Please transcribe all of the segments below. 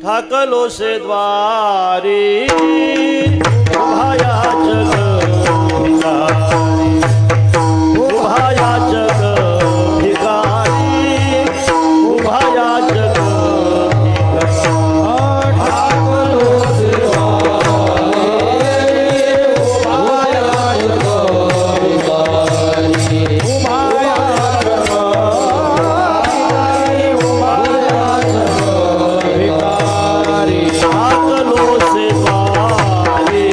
ठाकलो से द्वारी उभाया जग भिकारी उभाया जग भिकारी उभाया जग ठाकलो से द्वारी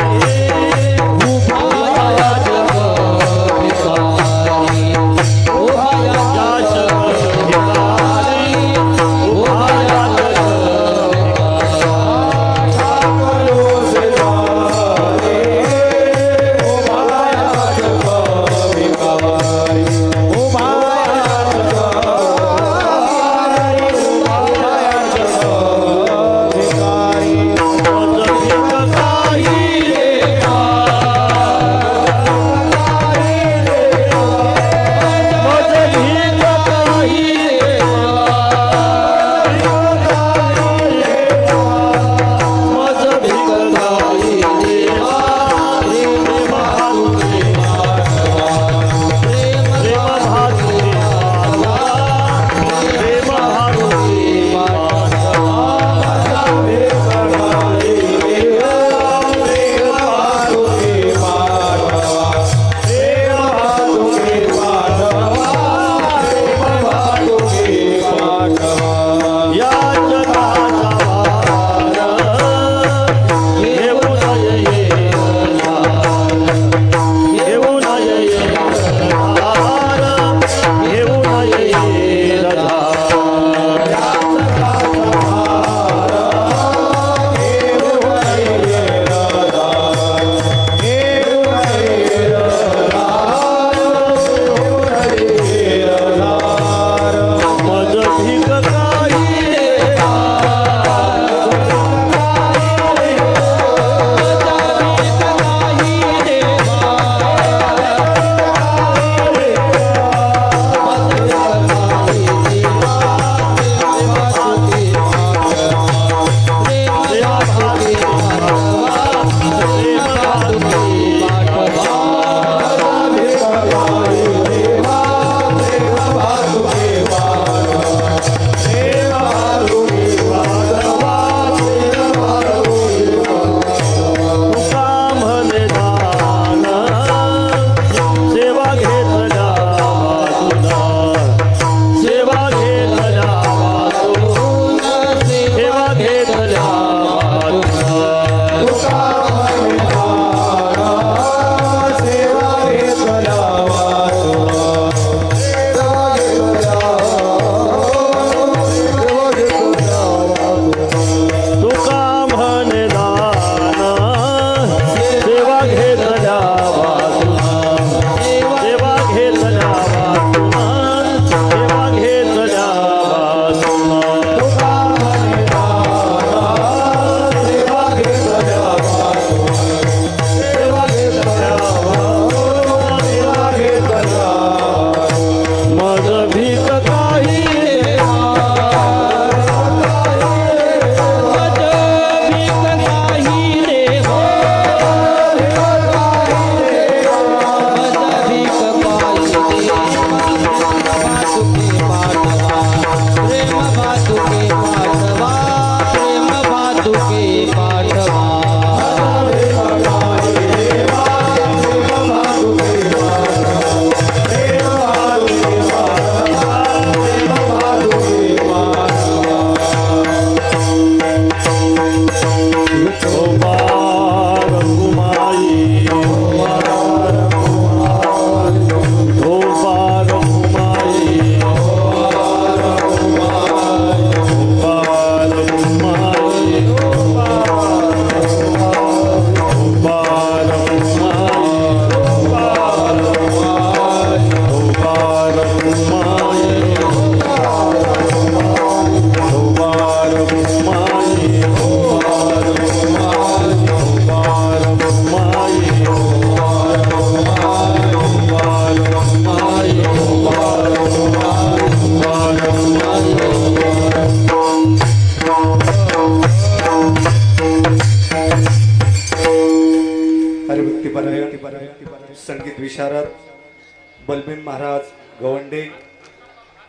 बलबीन महाराज गवंडे,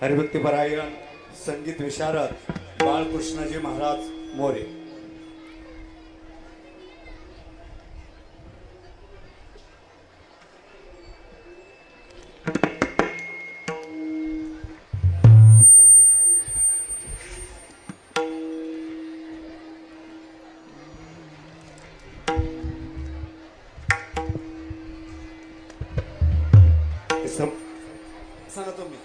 हरिभक्तीपरायण संगीत विशारद बाळकृष्णाजी महाराज मोरे. सांगा तुम्ही.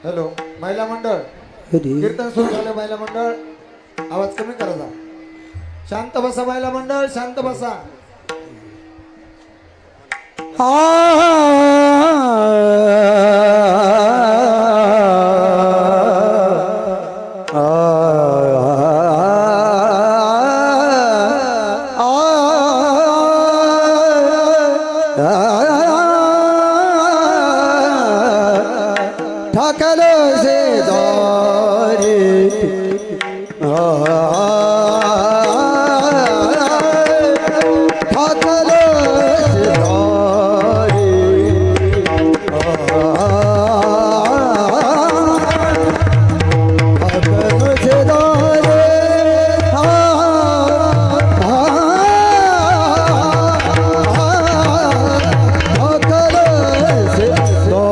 हॅलो महिला मंडळ, कीर्तन सुरू झालं. महिला मंडळ आवाज कमी करायचा. शांत बसा महिला मंडळ, शांत बसा. ठाकल से दारे ठाकल से दारे ठाकल से दारे ठाकल से दारे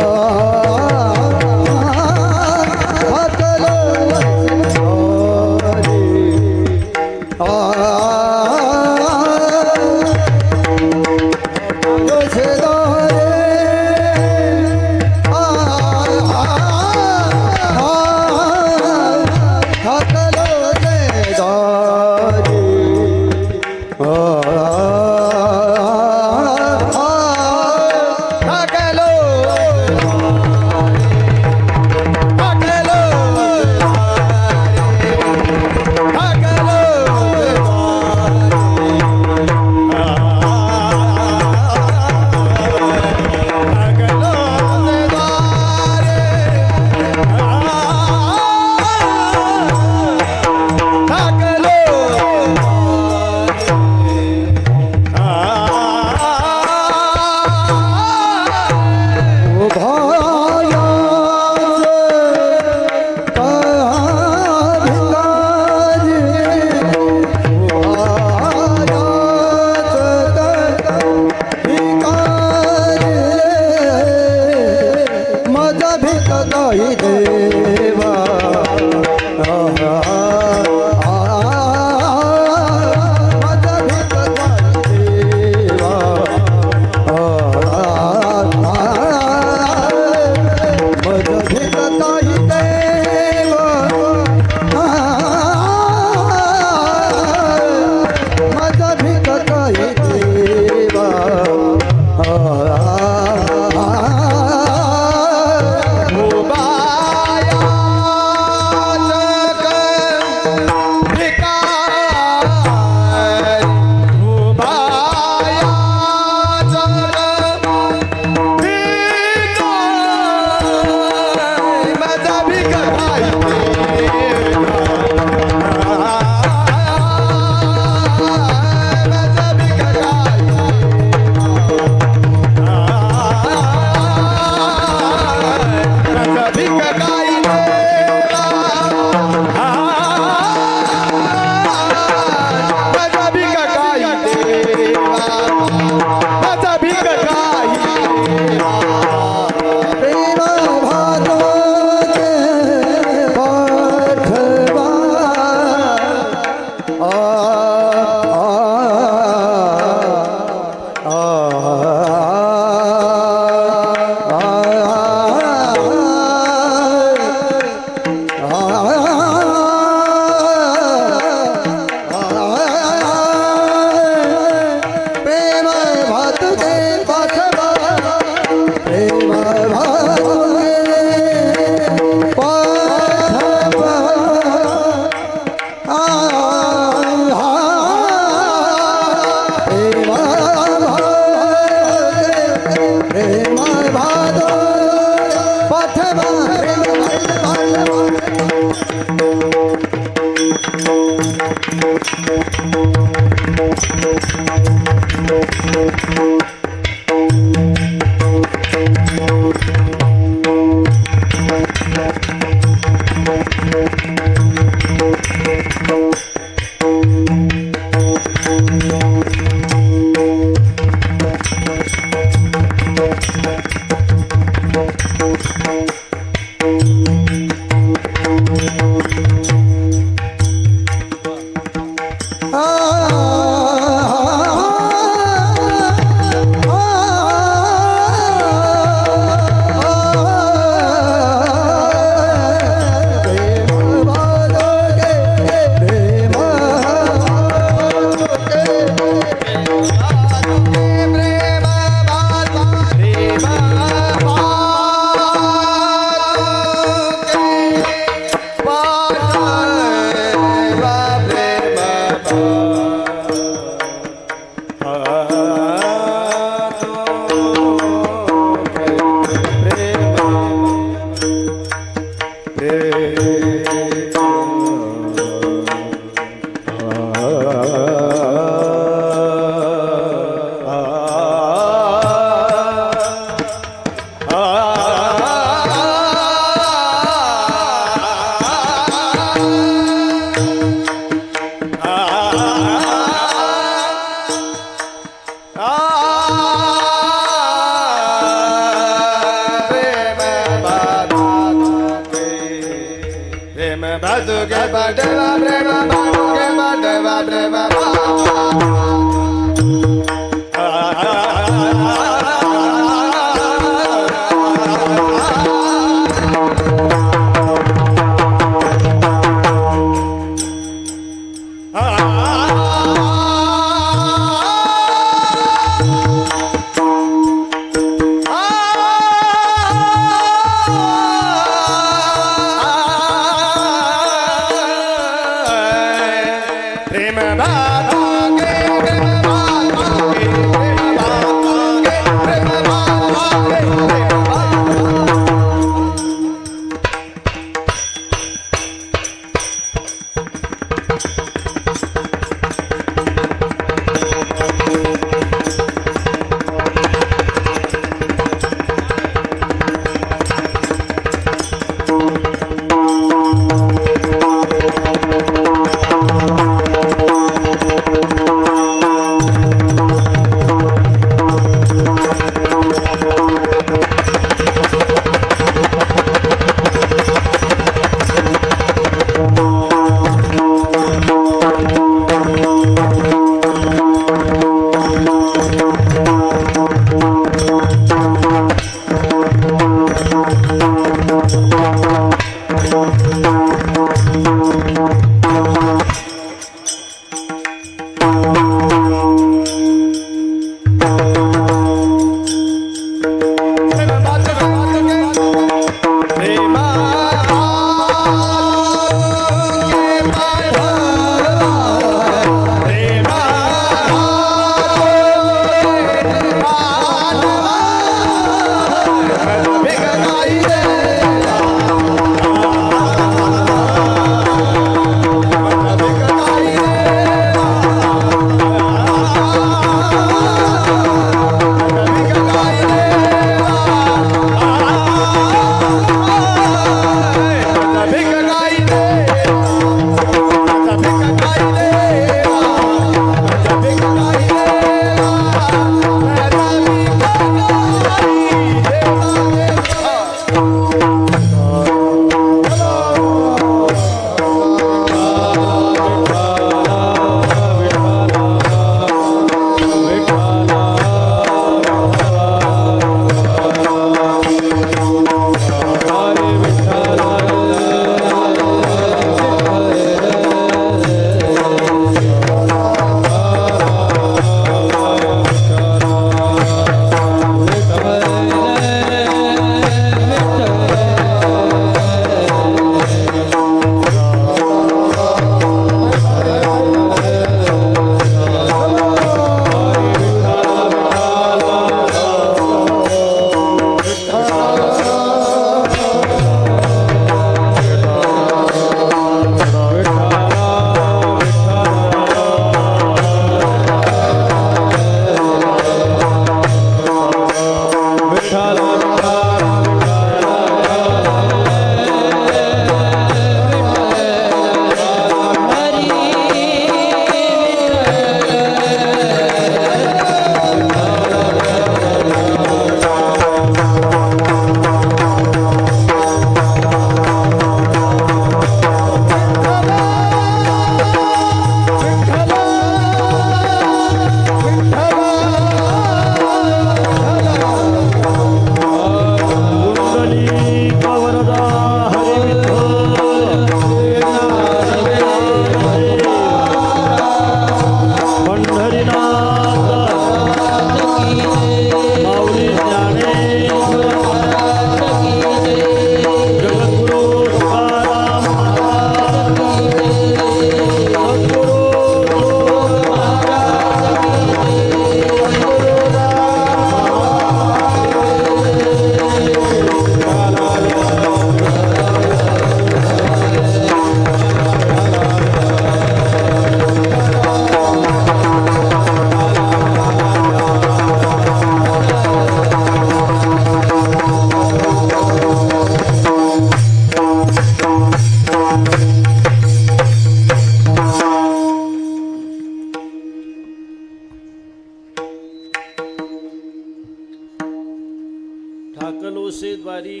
द्वारी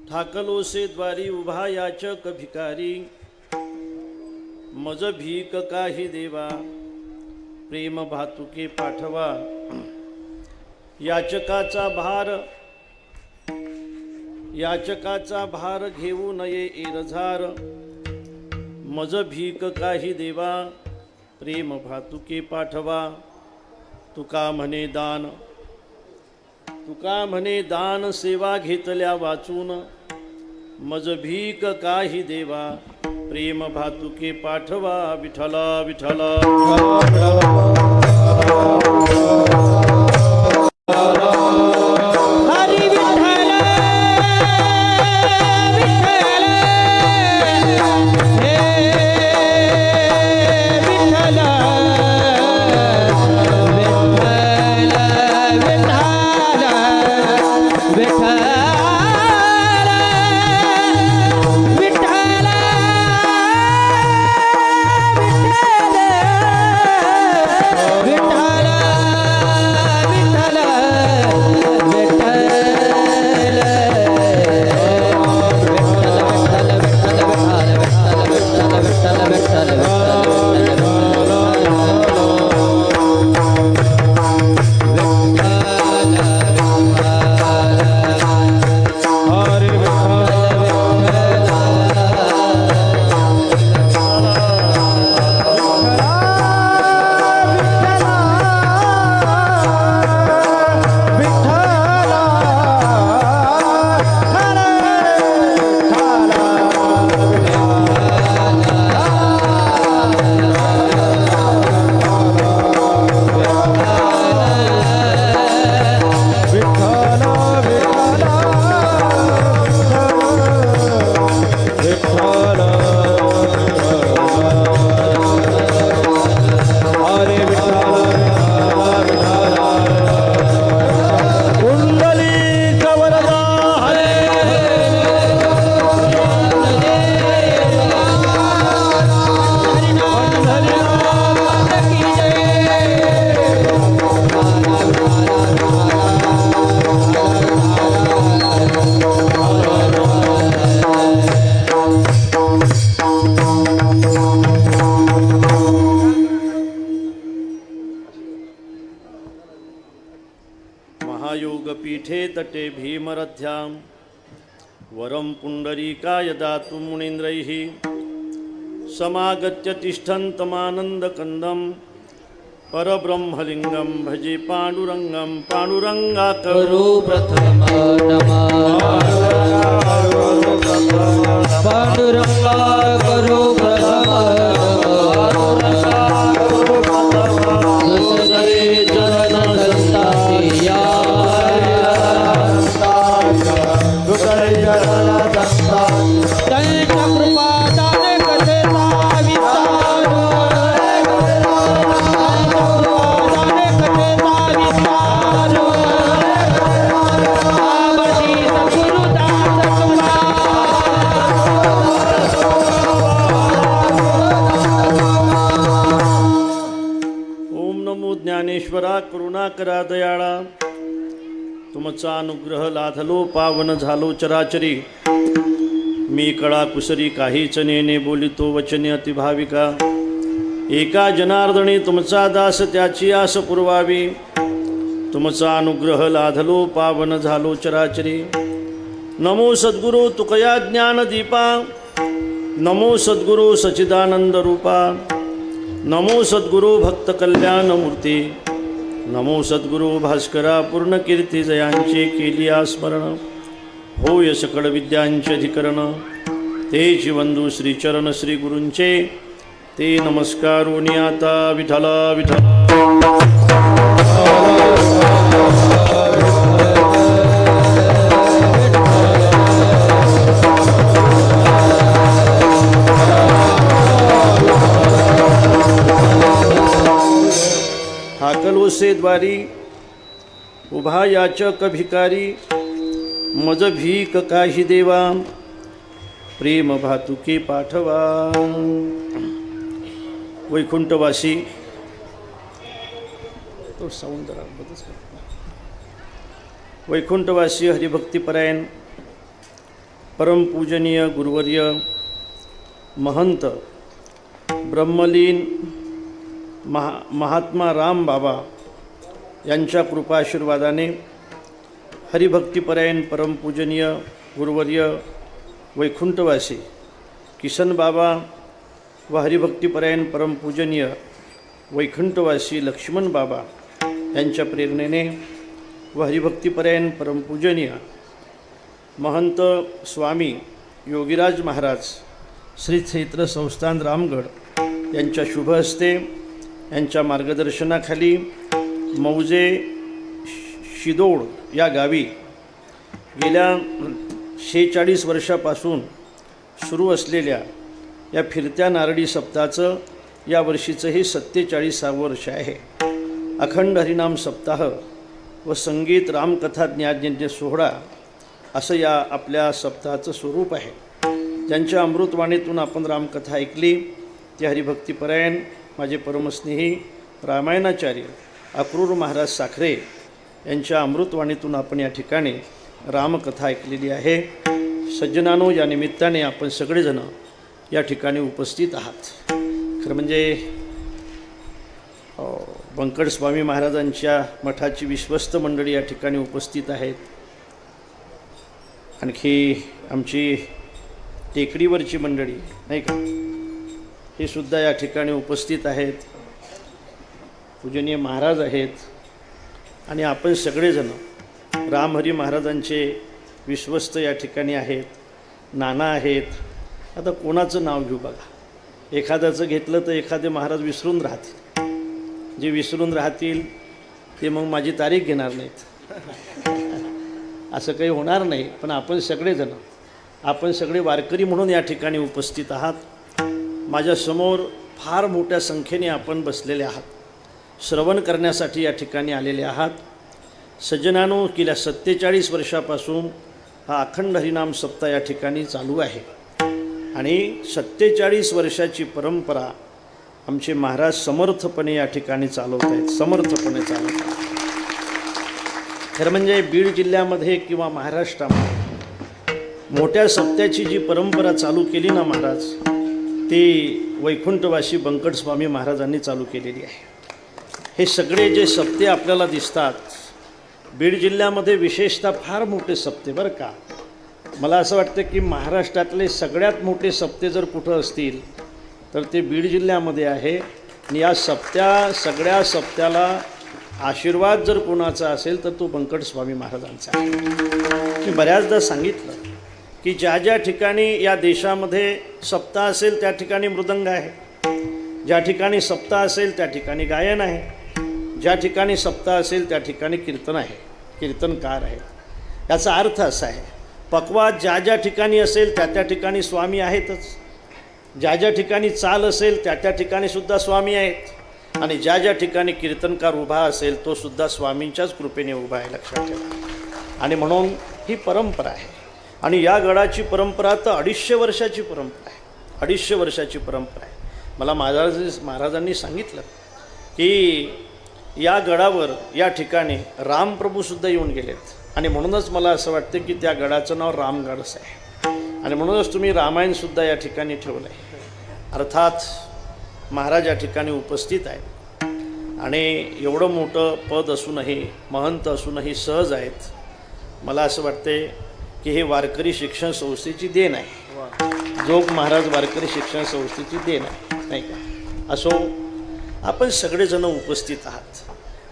ठाकलोसे द्वारी उभा याचक भिकारी मज भीक काही देवा प्रेम भातुके पाठवा याचकाचा भार घेऊ नये एरझार मज भीक काही देवा प्रेम भातुके पाठवा तुका म्हणे दान सेवा घेतल्या वाचून मज भीक काही देवा प्रेम भातुके पाठवा विठला विठला हरी विठ्ठल विठ्ठल हे विठ्ठल विठ्ठल विठ्ठल महायोगपीठे तटे भीमरथ्यां वरं पुण्डरीकाय दातुं मुनीन्द्रैः समागत्य तिष्ठन्तमानन्दकन्दं परब्रह्मलिङ्गं भजे पाण्डुरङ्गं पाण्डुरङ्गाकरो करो प्रथम नमः पांडुरंगा करो प्रथम दुसरे चरण संतातिया त्यांच्या कृपा दाने कथेचा विस्तार दाने कथेचा विस्तार आवडी सद्गुरुदास ओम नमो ज्ञानेश्वरा करुणाकरा दयाळा तुमचा अनुग्रह लाधलो पावन झालो चराचरी मी कळा कुसरी काहीच नेने बोलितो वचने अतिभाविका एका जनार्दनी तुमचा दास त्याची आस पुरवावी तुमचा अनुग्रह लाधलो पावन झालो चराचरी नमो सद्गुरु तुकया ज्ञानदीपा नमो सद्गुरु सच्चिदानंद रूपा नमो सद्गुरु भक्त कल्याण मूर्ती नमो सद्गुरु भास्करा पूर्ण कीर्ती जयांचे केली स्मरण होय सकळ विद्यांचे अधिकरण तेची वंदू श्रीचरण श्री गुरूंचे ते नमस्कारोनी आता विठला विठला हाकलोसे द्वारी उभा याचक भिकारी मज भीक काही देवा प्रेम भातुके पाठवा वैकुंठवासी तो साऊंड जरा बदच करतो. वैकुंठवासी हरिभक्तीपरायण परमपूजनीय गुरुवर्य महंत ब्रह्मलीन महात्मा राम बाबा यांच्या कृपाशीर्वादाने हरिभक्तीपरायण परमपूजनीय गुरुवर्य वैकुंठवासी किसन बाबा व हरिभक्तीपरायण परमपूजनीय वैकुंठवासी लक्ष्मण बाबा यांच्या प्रेरणेने व हरिभक्तीपरायण परमपूजनीय महंत स्वामी योगीराज महाराज श्री क्षेत्र संस्थान रामगड यांच्या शुभ हस्ते यांच्या मार्गदर्शनाखाली मौजे शिदोड या गावी गेल्या 46 वर्षापासून सुरू असलेल्या या फिरत्या नारळी सप्ताहाचं या वर्षीचं हे 47वावं वर्ष आहे. अखंड हरिनाम सप्ताह व संगीत रामकथा ज्ञानयज्ञ सोहळा असं या आपल्या सप्ताहाचं स्वरूप आहे. ज्यांच्या अमृतवाणीतून आपण रामकथा ऐकली ते हरिभक्तीपरायण माझे परमस्नेही रामायणाचार्य अक्रूर महाराज साखरे यांच्या अमृतवाणीतून आपण या ठिकाणी रामकथा ऐकलेली आहे. सज्जनानो, या निमित्ताने आपण सगळेजण या ठिकाणी उपस्थित आहात. खरं म्हणजे बंकट स्वामी महाराजांच्या मठाची विश्वस्त मंडळी या ठिकाणी उपस्थित आहेत. आणखी आमची टेकडीवरची मंडळी नाही का, हे सुद्धा या ठिकाणी उपस्थित आहेत. पूजनीय महाराज आहेत आणि आपण सगळेजण रामहरी महाराजांचे विश्वस्त या ठिकाणी आहेत. नाना आहेत. आता कोणाचं नाव घेऊ बघा. एखाद्याचं घेतलं तर एखादे महाराज विसरून राहतील. जे विसरून राहतील ते मग माझी तारीख घेणार नाहीत. असं काही होणार नाही. पण आपण सगळेजण, आपण सगळे वारकरी म्हणून या ठिकाणी उपस्थित आहात. माझ्यासमोर फार मोठ्या संख्येने आपण बसलेले आहात. श्रवण करण्यासाठी या ठिकाणी आलेले आहात. सज्जनानो, गेल्या 47 वर्षापासून हा अखंड हरिनाम सप्ताह या ठिकाणी चालू आहे आणि 47 वर्षाची परंपरा आमचे महाराज समर्थपणे या ठिकाणी चालवत आहेत. समर्थपणे चालवत आहेत. खरं म्हणजे बीड जिल्ह्यामध्ये किंवा महाराष्ट्रामध्ये मोठ्या सप्त्याची जी परंपरा चालू केली ना महाराज, ती वैकुंठवासी बंकट स्वामी महाराजांनी चालू केलेली आहे. हे सगळे जे सप्ते आपल्याला दिसतात बीड जिल्ह्यामध्ये विशेषतः फार मोठे सप्ते बरं का. मला असं वाटतं की महाराष्ट्रातले सगळ्यात मोठे सप्ते जर कुठं असतील तर ते बीड जिल्ह्यामध्ये आहे. आणि या सगळ्या सप्त्याला आशीर्वाद जर कोणाचा असेल तर तो बंकट स्वामी महाराजांचा आहे. मी बऱ्याचदा सांगितलं की ज्या ज्या ठिकाणी या देशामध्ये सप्ताह असेल त्या ठिकाणी मृदंग आहे. ज्या ठिकाणी सप्ताह असेल त्या ठिकाणी गायन आहे. ज्या ठिकाणी सप्ताह असेल त्या ठिकाणी कीर्तन आहे, कीर्तनकार आहे. याचा अर्थ असा आहे, पक्वाद ज्या ज्या ठिकाणी असेल त्या त्या ठिकाणी स्वामी आहेतच. ज्या ज्या ठिकाणी चाल असेल त्या त्या ठिकाणी सुद्धा स्वामी आहेत. आणि ज्या ज्या ठिकाणी कीर्तनकार उभा असेल तो सुद्धा स्वामींच्याच कृपेने उभा आहे, लक्षात ठेवा. आणि म्हणून ही परंपरा आहे. आणि या गडाची परंपरा तर 250 वर्षाची परंपरा आहे. 250 वर्षाची परंपरा आहे. मला महाराजांनी सांगितलं की या गडावर या ठिकाणी रामप्रभूसुद्धा येऊन गेलेत. आणि म्हणूनच मला असं वाटतं की त्या गडाचं नाव रामगडच आहे. आणि म्हणूनच तुम्ही रामायणसुद्धा या ठिकाणी ठेवलं आहे. अर्थात महाराज या ठिकाणी उपस्थित आहेत आणि एवढं मोठं पद असूनही, महंत असूनही सहज आहेत. मला असं वाटते की हे वारकरी शिक्षण संस्थेची देण आहे. जोग महाराज वारकरी शिक्षण संस्थेची देण आहे, नाही का. असो, आपण सगळेजण उपस्थित आहात.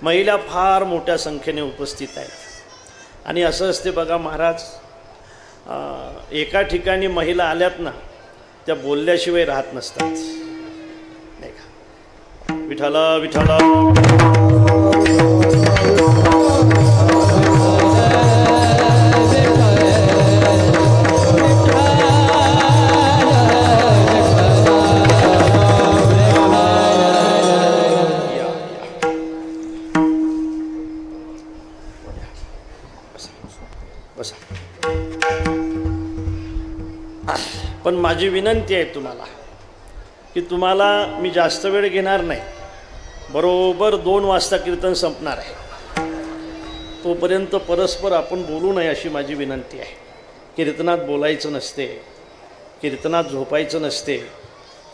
महिला फार मोठ्या संख्येने उपस्थित आहेत. आणि असं असते बघा महाराज, एका ठिकाणी महिला आल्यात ना, त्या बोलल्याशिवाय राहत नसतात, नाही का. विठाला विठाला पण माझी विनंती आहे तुम्हाला की तुम्हाला मी जास्त वेळ घेणार नाही. बरोबर 2 वाजता कीर्तन संपणार आहे. तोपर्यंत परस्पर आपण बोलू नये अशी माझी विनंती आहे. कीर्तनात बोलायचं नसते, कीर्तनात झोपायचं नसते.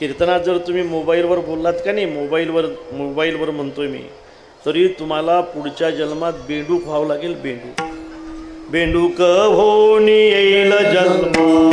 कीर्तनात जर तुम्ही मोबाईलवर बोललात का नाही, मोबाईलवर म्हणतोय मी, तरी तुम्हाला पुढच्या जन्मात बेंडूक व्हावं लागेल. बेंडूक होणी येईल जन्म,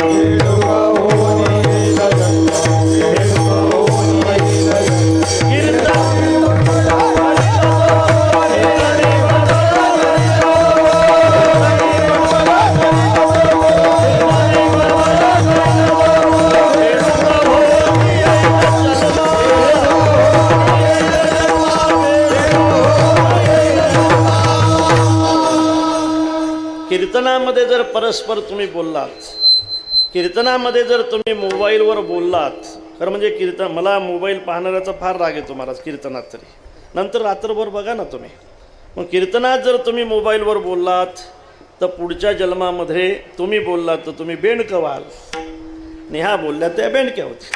कीर्तनामध्ये जर परस्पर तुम्ही बोललात, कीर्तनामध्ये जर तुम्ही मोबाईलवर बोललात, खरं म्हणजे कीर्तन, मला मोबाईल पाहणाऱ्याचा फार राग येतो महाराज कीर्तनात, तरी नंतर रात्रभर बघा ना तुम्ही. मग कीर्तनात जर तुम्ही मोबाईलवर बोललात तर पुढच्या जन्मामध्ये तुम्ही बोललात तर तुम्ही बेंडकं व्हाल. नेहा बोलल्या त्या बेंडक्या होत्या.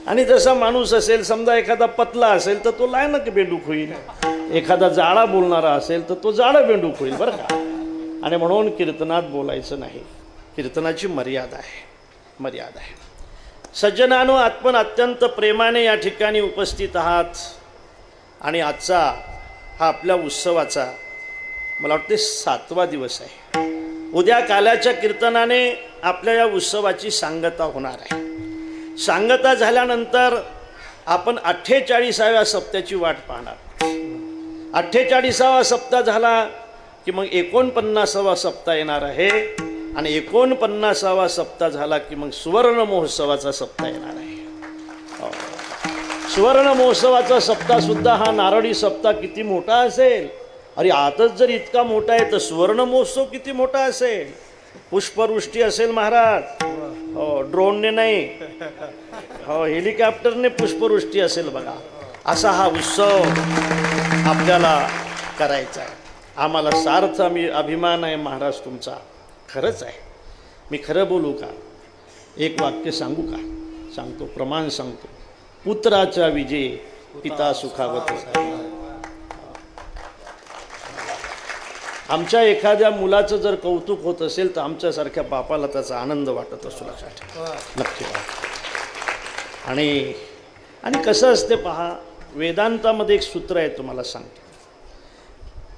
आणि जसा माणूस असेल, समजा एखादा पतला असेल तर तो लायनक बेंडूक होईल, एखादा जाडा बोलणारा असेल तर तो जाडा बेंडूक होईल बरं का. आणि म्हणून कीर्तनात बोलायचं नाही. कीर्तनाची मर्यादा आहे. सज्जनानो, आपण अत्यंत प्रेमाने या ठिकाणी उपस्थित आहात. आणि आजचा हा आपल्या उत्सवाचा मला वाटते 7वा दिवस आहे. उद्या काल्याच्या कीर्तनाने आपल्या या उत्सवाची सांगता होणार आहे. सांगता झाल्यानंतर आपण 48व्या सप्त्याची वाट पाहणार. 48वा सप्ताह झाला की मग 49वा सप्ताह येणार आहे. आणि 49वा सप्ताह झाला की मग सुवर्ण महोत्सवाचा सप्ताह येणार आहे. सुवर्ण महोत्सवाचा सप्ताह सुद्धा हा नारळी सप्ताह किती मोठा असेल. अरे आताच जर इतका मोठा आहे तर सुवर्ण महोत्सव किती मोठा असेल. पुष्पवृष्टी असेल महाराज, हो, ड्रोनने नाही, हो, हेलिकॉप्टरने पुष्पवृष्टी असेल बघा. असा हा उत्सव आपल्याला करायचा आहे. आम्हाला सार्थ अभिमान आहे महाराज तुमचा. खरंच आहे. मी खरं बोलू का? एक वाक्य सांगू का? सांगतो, प्रमाण सांगतो. पुत्राचा विजय पिता सुखावतो. आमच्या एखाद्या मुलाचं जर कौतुक होत असेल तर आमच्यासारख्या बापाला त्याचा आनंद वाटत असतो, लक्षात ठेवा, नक्की. आणि कसं असते पहा, वेदांतामध्ये एक सूत्र आहे तुम्हाला सांगतो.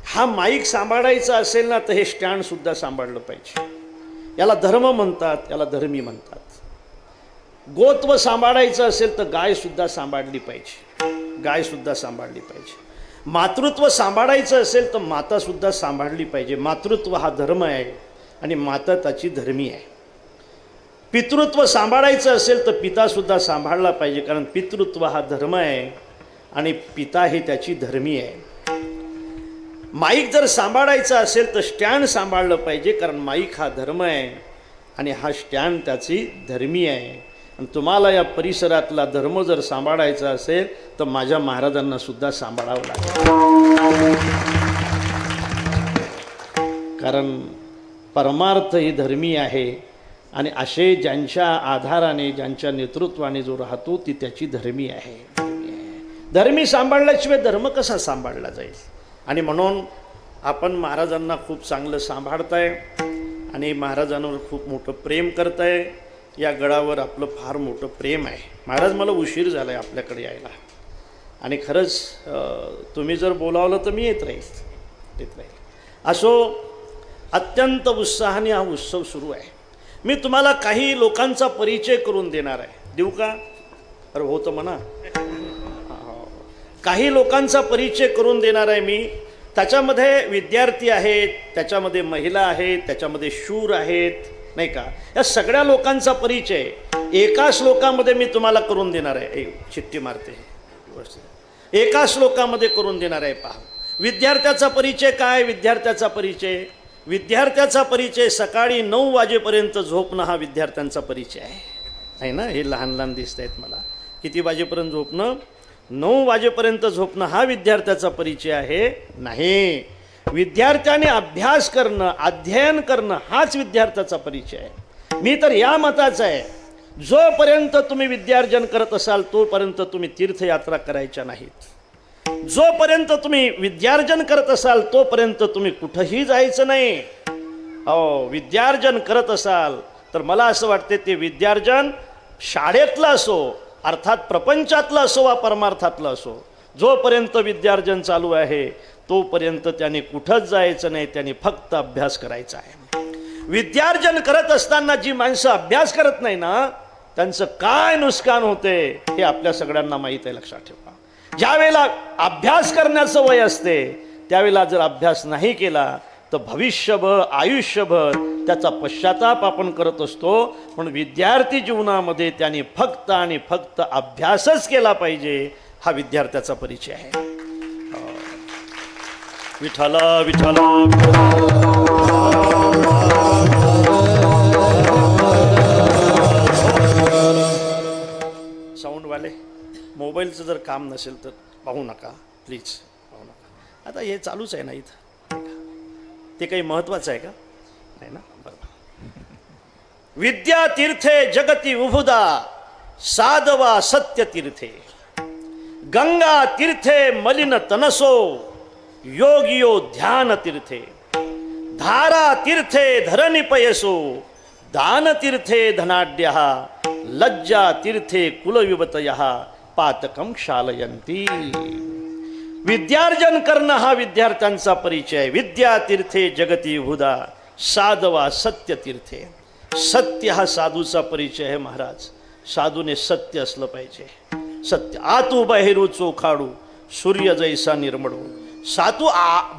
हा माईक सांभाळायचा असेल ना तर हे स्टँड सुद्धा सांभाळलं पाहिजे. याला धर्म म्हणतात, याला धर्मी म्हणतात. गोत्व सांभाळायचं असेल तर गाय सुद्धा सांभाळली पाहिजे. मातृत्व सांभाळायचं असेल तर माता सुद्धा सांभाळली पाहिजे. मातृत्व हा धर्म आहे आणि माता त्याची धर्मी आहे. पितृत्व सांभाळायचं असेल तर पिता सुद्धा सांभाळला पाहिजे, कारण पितृत्व हा धर्म आहे आणि पिता हे त्याची धर्मी आहे. माईक जर सांभाळायचं असेल तर स्टँड सांभाळलं पाहिजे, कारण माईक हा धर्म आहे आणि हा स्टँड त्याची धर्मी आहे. आणि तुम्हाला या परिसरातला धर्म जर सांभाळायचा असेल तर माझ्या महाराजांना सुद्धा सांभाळावं लागेल, कारण परमार्थ ही धर्मी आहे. आणि असे ज्यांच्या आधाराने, ज्यांच्या नेतृत्वाने जो राहतो ती त्याची धर्मी आहे. धर्मी सांभाळल्याशिवाय धर्म कसा सांभाळला जाईल. आणि म्हणून आपण महाराजांना खूप चांगलं सांभाळताय आणि महाराजांवर खूप मोठं प्रेम करताय. या गडावर आपलं फार मोठं प्रेम आहे. महाराज, मला उशीर झाला आहे आपल्याकडे यायला, आणि खरंच तुम्ही जर बोलावलं तर मी येत राहील. असो, अत्यंत उत्साहाने हा उत्सव सुरू आहे. मी तुम्हाला काही लोकांचा परिचय करून देणार आहे. देऊ का? अरे हो तर म्हणा. काही लोकांचा परिचय करून देणार आहे मी. त्याच्यामध्ये विद्यार्थी आहेत, त्याच्यामध्ये महिला आहेत, त्याच्यामध्ये शूर आहेत, नाही का. या सगळ्या लोकांचा परिचय एका श्लोकामध्ये मी तुम्हाला करून देणार आहे. चिठ्ठी मारते, एका श्लोकामध्ये करून देणार आहे. पहा, विद्यार्थ्याचा परिचय काय? विद्यार्थ्याचा परिचय सकाळी 9 वाजेपर्यंत झोपणं हा विद्यार्थ्यांचा परिचय आहे ना. हे लहान लहान दिसत आहेत मला. किती वाजेपर्यंत झोपणं? 9 वाजेपर्यंत झोपणं हा विद्यार्थ्याचा परिचय आहे. नाही, विद्यार्थ्याने अभ्यास करणं, अध्ययन करणं हाच विद्यार्थ्याचा परिचय आहे. मी तर या मताचा आहे जोपर्यंत तुम्ही विद्यार्जन करत असाल तोपर्यंत तुम्ही तीर्थयात्रा करायच्या नाहीत. जोपर्यंत तुम्ही विद्यार्जन करत असाल तोपर्यंत तुम्ही कुठंही जायचं नाही. हो, विद्यार्जन करत असाल तर मला असं वाटते ते विद्यार्जन शाळेतलं असो, अर्थात प्रपंचातलं असो वा परमार्थातलं असो, जोपर्यंत विद्यार्जन चालू आहे तोपर्यंत त्यांनी कुठंच जायचं नाही, त्यांनी फक्त अभ्यास करायचा आहे. विद्यार्जन करत असताना जी माणसं अभ्यास करत नाही ना, त्यांचं काय नुकसान होते हे आपल्या सगळ्यांना माहीत आहे. लक्षात ठेवा, ज्यावेळेला अभ्यास करण्याचं वय असते त्यावेळेला जर अभ्यास नाही केला तर भविष्यभर आयुष्यभर त्याचा पश्चाताप आपण करत असतो. पण विद्यार्थी जीवनामध्ये त्यांनी फक्त आणि फक्त अभ्यासच केला पाहिजे, हा विद्यार्थ्याचा परिचय आहे. विठ्ठल विठ्ठल साऊंडवाले, मोबाईलचं जर काम नसेल तर पाहू नका प्लीज, पाहू नका. आता हे चालूच आहे ना इथं, ते काही महत्त्वाचं आहे का? नाही ना, बरोबर. विद्या तीर्थे जगती उभुदा साधवा सत्य तीर्थे, गंगा तीर्थे मलिन तनसो योगियो ध्यान तीर्थे, धारा तीर्थे धरणी पयसो दान तीर्थे धनाढ्यः, लज्जा तीर्थे कुलविवतयः पातकं क्षालयन्ति. विद्यार्जन करणं हा विद्यार्थ्यांचा परिचय. विद्या तीर्थे जगती उभुदा साधवा सत्य तीर्थे. सत्य हा साधूचा परिचय आहे महाराज. साधूने सत्य असलं पाहिजे. सत्य आतू बाहेरू चोखाडू सूर्य जैसा निर्मळू. साधू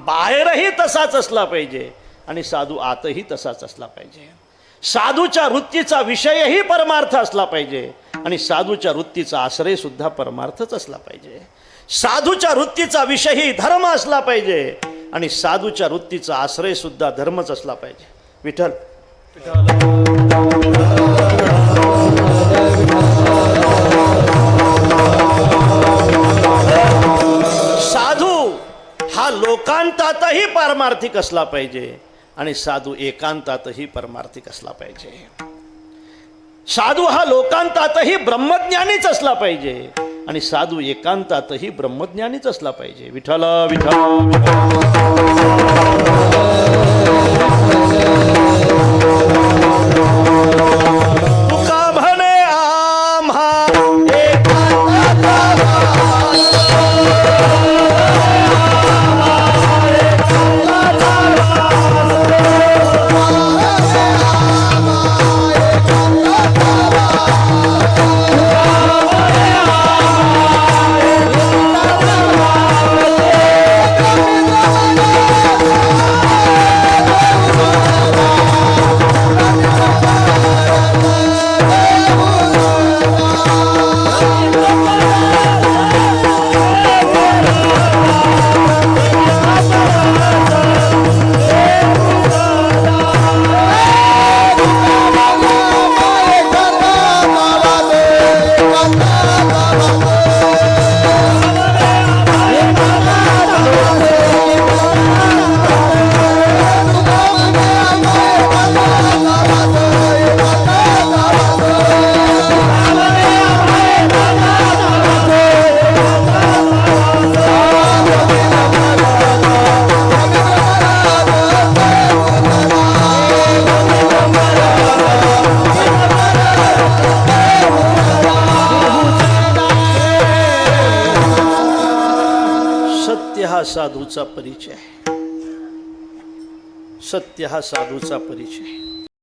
बाहेरही तसाच असला पाहिजे आणि साधू आतही तसाच असला पाहिजे. साधूच्या वृत्तीचा विषयही परमार्थ असला पाहिजे आणि साधूच्या वृत्तीचा आश्रय सुद्धा परमार्थच असला पाहिजे. साधूच्या वृत्तीचा विषयही धर्म असला पाहिजे आणि साधूच्या वृत्तीचा आश्रय सुद्धा धर्मच असला पाहिजे. विठ्ठल साधू हा लोकांतातही पारमार्थिक असला पाहिजे आणि साधू एकांतातही परमार्थिक असला पाहिजे. साधू हा लोकांतातही ब्रह्मज्ञानीच असला पाहिजे आणि साधू एकांतातही ब्रह्मज्ञानीच असला पाहिजे. विठ्ठल तुका म्हणे आम्हा साधूचा परिचय. सत्य हा साधूचा परिचय.